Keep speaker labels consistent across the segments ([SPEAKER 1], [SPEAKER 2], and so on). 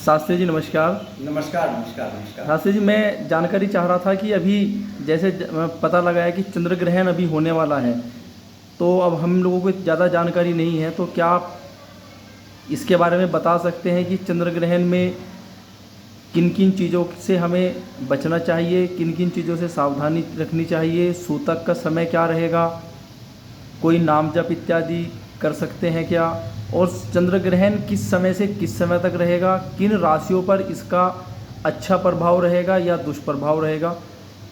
[SPEAKER 1] शास्त्री जी नमस्कार।
[SPEAKER 2] नमस्कार नमस्कार नमस्कार।
[SPEAKER 1] शास्त्री जी, मैं जानकारी चाह रहा था कि अभी जैसे पता लगा है कि चंद्र ग्रहण अभी होने वाला है, तो अब हम लोगों को ज़्यादा जानकारी नहीं है, तो क्या आप इसके बारे में बता सकते हैं कि चंद्र ग्रहण में किन किन चीज़ों से हमें बचना चाहिए, किन किन चीज़ों से सावधानी रखनी चाहिए, सूतक का समय क्या रहेगा, कोई नाम जप इत्यादि कर सकते हैं क्या, और चंद्र ग्रहण किस समय से किस समय तक रहेगा, किन राशियों पर इसका अच्छा प्रभाव रहेगा या दुष्प्रभाव रहेगा?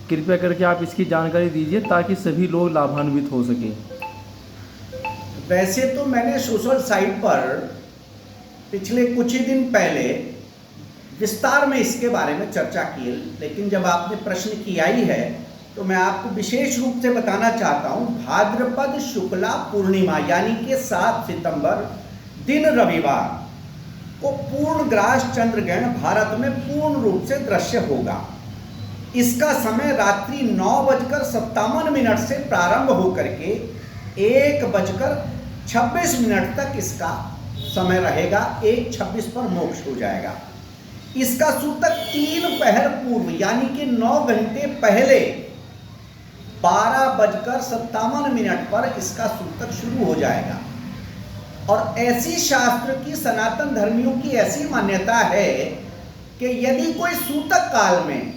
[SPEAKER 1] कृपया करके आप इसकी जानकारी दीजिए ताकि सभी लोग लाभान्वित हो सकें।
[SPEAKER 2] वैसे तो मैंने सोशल साइट पर पिछले कुछ ही दिन पहले विस्तार में इसके बारे में चर्चा की, लेकिन जब आपने प्रश्न किया ही है तो मैं आपको विशेष रूप से बताना चाहता हूं। भाद्रपद शुक्ला पूर्णिमा यानी कि 7 सितंबर दिन रविवार को पूर्णग्रास चंद्र ग्रहण भारत में पूर्ण रूप से दृश्य होगा। इसका समय रात्रि 9:57 से प्रारंभ होकर के 1:26 तक इसका समय रहेगा। 1:26 पर मोक्ष हो जाएगा। इसका सूतक 3 पहर पूर्व यानी कि 9 घंटे पहले 12:57 पर इसका सूतक शुरू हो जाएगा। और ऐसी शास्त्र की सनातन धर्मियों की ऐसी मान्यता है कि यदि कोई सूतक काल में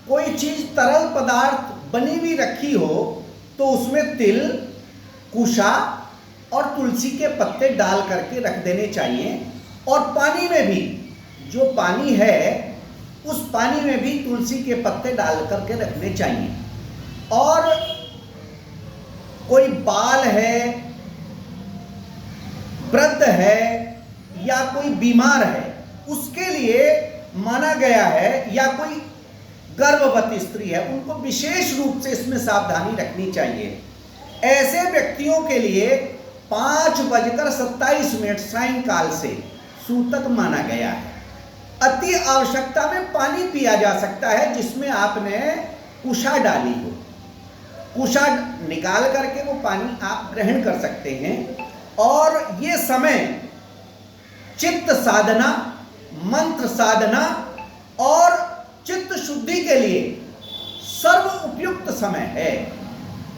[SPEAKER 2] कोई चीज तरल पदार्थ बनी हुई रखी हो तो उसमें तिल, कुशा और तुलसी के पत्ते डाल करके रख देने चाहिए। और पानी में भी, जो पानी है उस पानी में भी तुलसी के पत्ते डाल करके रखने चाहिए। और कोई बाल है, वृद्ध है या कोई बीमार है उसके लिए माना गया है, या कोई गर्भवती स्त्री है, उनको विशेष रूप से इसमें सावधानी रखनी चाहिए। ऐसे व्यक्तियों के लिए 5:27 सायंकाल से सूतक माना गया है। अति आवश्यकता में पानी पिया जा सकता है जिसमें आपने कुशा डाली हो। कुशा निकाल करके वो पानी आप ग्रहण कर सकते हैं। और ये समय चित्त साधना, मंत्र साधना और चित्त शुद्धि के लिए सर्व उपयुक्त समय है।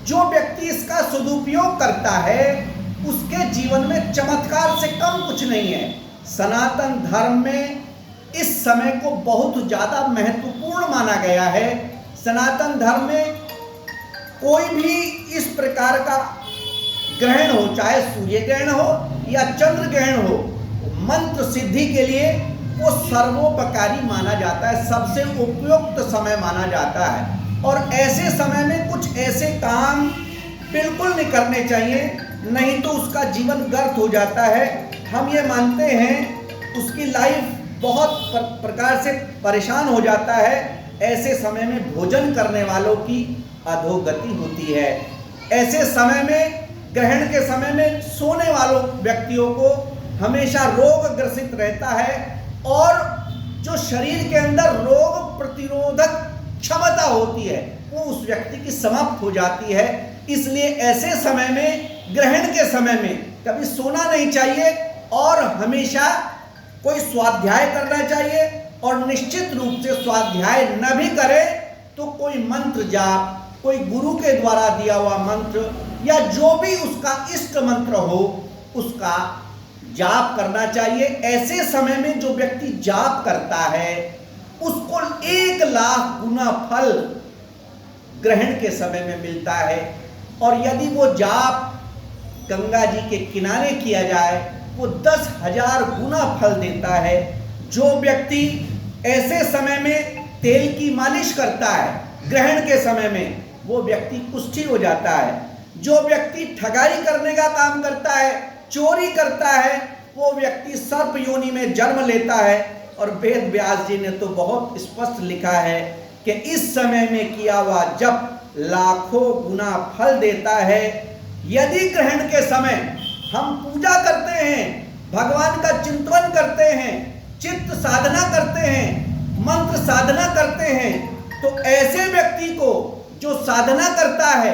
[SPEAKER 2] जो व्यक्ति इसका सदुपयोग करता है उसके जीवन में चमत्कार से कम कुछ नहीं है। सनातन धर्म में इस समय को बहुत ज्यादा महत्वपूर्ण माना गया है। सनातन धर्म में कोई भी इस प्रकार का ग्रहण हो, चाहे सूर्य ग्रहण हो या चंद्र ग्रहण हो, मंत्र सिद्धि के लिए वो सर्वोपकारी माना जाता है, सबसे उपयुक्त समय माना जाता है। और ऐसे समय में कुछ ऐसे काम बिल्कुल नहीं करने चाहिए, नहीं तो उसका जीवन व्यर्थ हो जाता है। हम ये मानते हैं उसकी लाइफ बहुत प्रकार से परेशान हो जाता है। ऐसे समय में भोजन करने वालों की अधोगति होती है। ऐसे समय में, ग्रहण के समय में सोने वालों व्यक्तियों को हमेशा रोग ग्रसित रहता है। और जो शरीर के अंदर रोग प्रतिरोधक क्षमता होती है वो उस व्यक्ति की समाप्त हो जाती है। इसलिए ऐसे समय में, ग्रहण के समय में कभी सोना नहीं चाहिए और हमेशा कोई स्वाध्याय करना चाहिए। और निश्चित रूप से स्वाध्याय न भी करे तो कोई मंत्र जाप, कोई गुरु के द्वारा दिया हुआ मंत्र या जो भी उसका इष्ट मंत्र हो उसका जाप करना चाहिए। ऐसे समय में जो व्यक्ति जाप करता है उसको 1 लाख गुना फल ग्रहण के समय में मिलता है। और यदि वो जाप गंगा जी के किनारे किया जाए वो 10,000 गुना फल देता है। जो व्यक्ति ऐसे समय में तेल की मालिश करता है ग्रहण के समय में वो व्यक्ति पुष्टि हो जाता है। जो व्यक्ति ठगाई करने का काम करता है, चोरी करता है, वो व्यक्ति सर्प योनि में जन्म लेता है। और वेद व्यास जी ने तो बहुत स्पष्ट लिखा है कि इस समय में किया हुआ जप लाखों गुना फल देता है। यदि ग्रहण के समय हम पूजा करते हैं, भगवान का चिंतन करते हैं, चित्त साधना करते हैं, मंत्र साधना करते हैं, तो ऐसे व्यक्ति को जो साधना करता है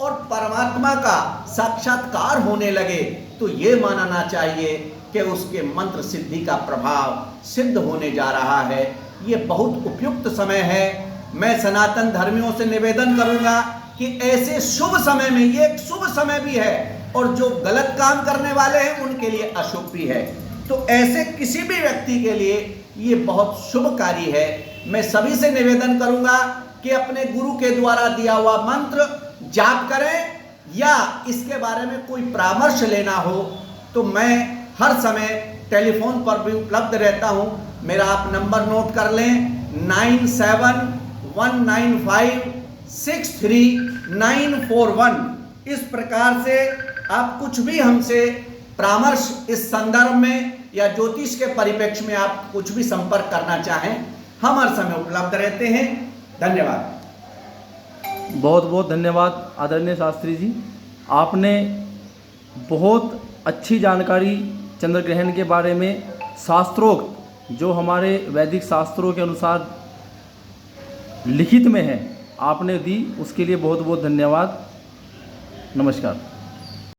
[SPEAKER 2] और परमात्मा का साक्षात्कार होने लगे तो ये मानना चाहिए कि उसके मंत्र सिद्धि का प्रभाव सिद्ध होने जा रहा है। ये बहुत उपयुक्त समय है। मैं सनातन धर्मियों से निवेदन करूंगा कि ऐसे शुभ समय में, ये एक शुभ समय भी है और जो गलत काम करने वाले हैं उनके लिए अशुभ भी है, तो ऐसे किसी भी व्यक्ति के लिए ये बहुत शुभ कार्य है। मैं सभी से निवेदन करूंगा कि अपने गुरु के द्वारा दिया हुआ मंत्र जाप करें, या इसके बारे में कोई परामर्श लेना हो तो मैं हर समय टेलीफोन पर भी उपलब्ध रहता हूं। मेरा आप नंबर नोट कर लें, 9719563941। इस प्रकार से आप कुछ भी हमसे परामर्श इस संदर्भ में या ज्योतिष के परिप्रेक्ष्य में आप कुछ भी संपर्क करना चाहें, हम हर समय उपलब्ध रहते हैं। धन्यवाद।
[SPEAKER 1] बहुत बहुत धन्यवाद आदरणीय शास्त्री जी। आपने बहुत अच्छी जानकारी चंद्र ग्रहण के बारे में शास्त्रोक्त, जो हमारे वैदिक शास्त्रों के अनुसार लिखित में है, आपने दी, उसके लिए बहुत बहुत धन्यवाद। नमस्कार।